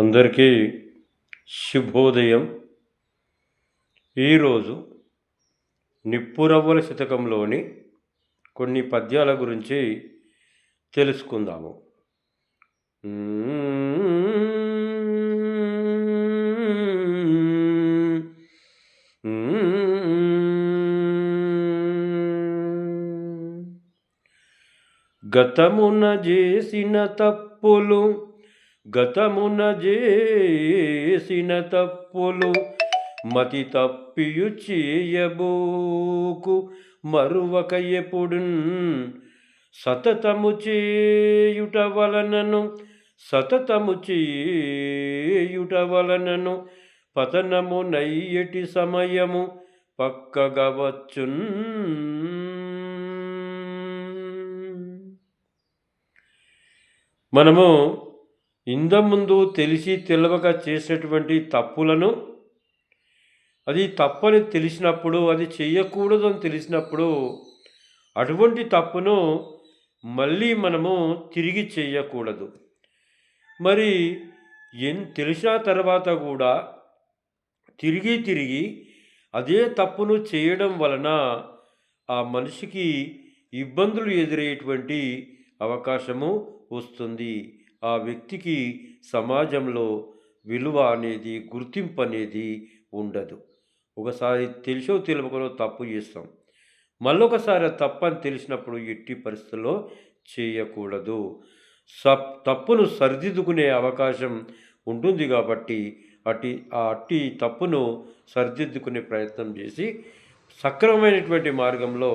అందరికీ శుభోదయం. ఈరోజు నిప్పురవ్వల శతకంలోని కొన్ని పద్యాల గురించి తెలుసుకుందాము. గతమున చేసిన తప్పులు మతి తప్పియు చేయబోకు మరువక ఎప్పుడున్ సతతము చేయుట వలనను పతనము నయ్యటి సమయము పక్కగా వచ్చున్. మనము ఇంతకుముందు తెలిసి తెలియక చేసినటువంటి తప్పులను, అది తప్పని తెలిసినప్పుడు, అది చేయకూడదు అని తెలిసినప్పుడు అటువంటి తప్పును మళ్ళీ మనము తిరిగి చేయకూడదు. మరి తెలిసిన తర్వాత కూడా తిరిగి అదే తప్పును చేయడం వలన ఆ మనిషికి ఇబ్బందులు ఎదురయ్యేటువంటి అవకాశము వస్తుంది. ఆ వ్యక్తికి సమాజంలో విలువ అనేది, గుర్తింపు అనేది ఉండదు. ఒకసారి తెలిసో తెలియకనో తప్పు చేస్తాం, మళ్ళొకసారి తప్పని తెలిసినప్పుడు ఎట్టి పరిస్థితుల్లో చేయకూడదు. తప్పును సరిదిద్దుకునే అవకాశం ఉంటుంది కాబట్టి అట్టి తప్పును సరిదిద్దుకునే ప్రయత్నం చేసి సక్రమమైనటువంటి మార్గంలో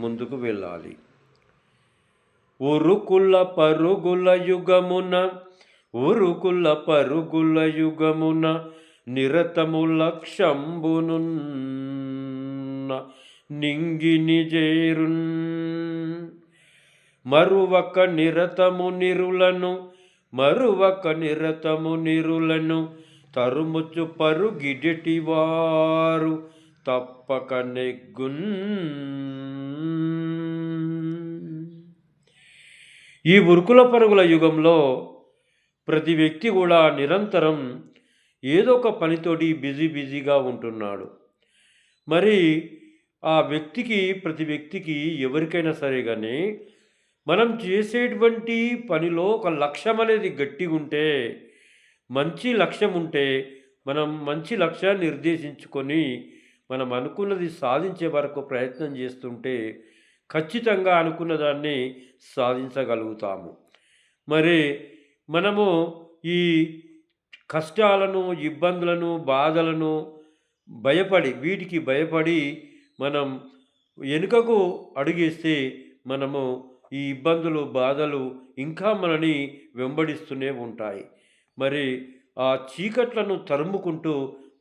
ముందుకు వెళ్ళాలి. ఉరుకుల పరుగుల యుగమున నిరతము లక్ష్యంబునున్న నింగిని చేరున్. మరువక నిరతము నిరులను తరుముచు పరుగిడెటి వారు తప్పక నెగ్గున్. ఈ ఉరుకుల పరుగుల యుగంలో ప్రతి వ్యక్తి కూడా నిరంతరం ఏదో ఒక పనితోటి బిజీగా ఉంటున్నాడు. మరి ఆ వ్యక్తికి, ప్రతి వ్యక్తికి, ఎవరికైనా సరే కానీ మనం చేసేటువంటి పనిలో ఒక లక్ష్యం అనేది గట్టిగా ఉంటే, మంచి లక్ష్యం ఉంటే, మనం మంచి లక్ష్యాన్ని నిర్దేశించుకొని మనం అనుకున్నది సాధించే వరకు ప్రయత్నం చేస్తుంటే ఖచ్చితంగా అనుకున్న దాన్ని సాధించగలుగుతాము. మరి మనము ఈ కష్టాలను, ఇబ్బందులను, బాధలను వీటికి భయపడి మనం వెనుకకు అడుగేస్తే మనము ఈ ఇబ్బందులు, బాధలు ఇంకా మనని వెంబడిస్తూనే ఉంటాయి. మరి ఆ చీకట్లను తరుముకుంటూ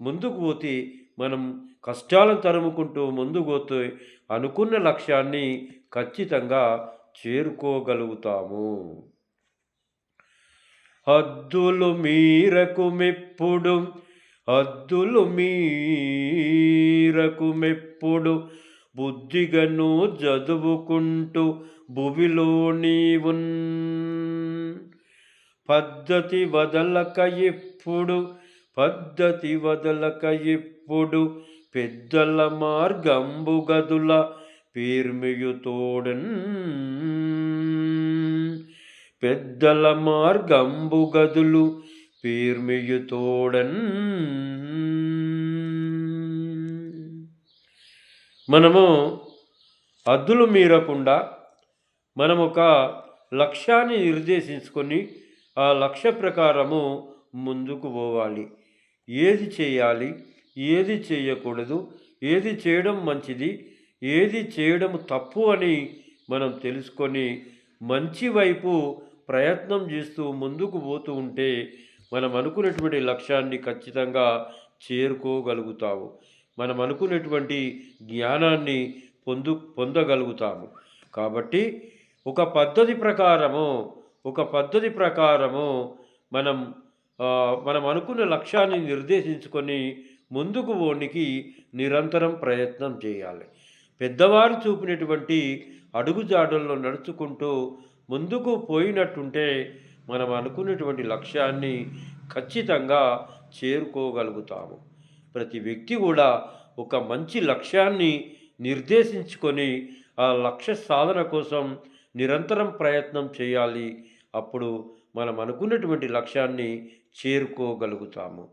ముందుకు పోతే, మనం కష్టాలను తరుముకుంటూ ముందుకు పోతే అనుకున్న లక్ష్యాన్ని ఖచ్చితంగా చేరుకోగలుగుతాము. హద్దులు మీరకు మెప్పుడు బుద్ధిగను చదువుకుంటూ భువిలో నీవున్. పద్ధతి వదలక ఎప్పుడు పెద్దల మార్గంబు గదుల పేర్మియుతోడన్. పెద్దల మార్గంబు గదులు పేర్మియుతోడన్. మనము హద్దులు మీరకుండా మనం ఒక లక్ష్యాన్ని నిర్దేశించుకొని ఆ లక్ష్య ప్రకారము ముందుకు పోవాలి. ఏది చేయాలి, ఏది చేయకూడదు, ఏది చేయడం మంచిది, ఏది చేయడం తప్పు అని మనం తెలుసుకొని మంచి వైపు ప్రయత్నం చేస్తూ ముందుకు పోతూ ఉంటే మనం అనుకున్నటువంటి లక్ష్యాన్ని ఖచ్చితంగా చేరుకోగలుగుతాము. మనం అనుకున్నటువంటి జ్ఞానాన్ని పొందగలుగుతాము. కాబట్టి ఒక పద్ధతి ప్రకారము మనం అనుకున్న లక్ష్యాన్ని నిర్దేశించుకొని ముందుకు పోనికి నిరంతరం ప్రయత్నం చేయాలి. పెద్దవారు చూపినటువంటి అడుగుజాడల్లో నడుచుకుంటూ ముందుకు పోయినట్టుంటే మనం అనుకున్నటువంటి లక్ష్యాన్ని ఖచ్చితంగా చేరుకోగలుగుతాము. ప్రతి వ్యక్తి కూడా ఒక మంచి లక్ష్యాన్ని నిర్దేశించుకొని ఆ లక్ష్య సాధన కోసం నిరంతరం ప్రయత్నం చేయాలి. అప్పుడు మనం అనుకున్నటువంటి లక్ష్యాన్ని చేరుకోగలుగుతాము.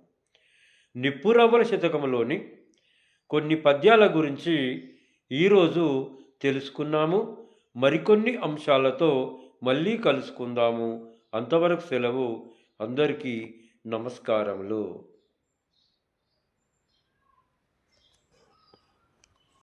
నిప్పురవ్వల శతకములోని కొన్ని పద్యాల గురించి ఈరోజు తెలుసుకున్నాము. మరికొన్ని అంశాలతో మళ్ళీ కలుసుకుందాము. అంతవరకు సెలవు. అందరికీ నమస్కారములు.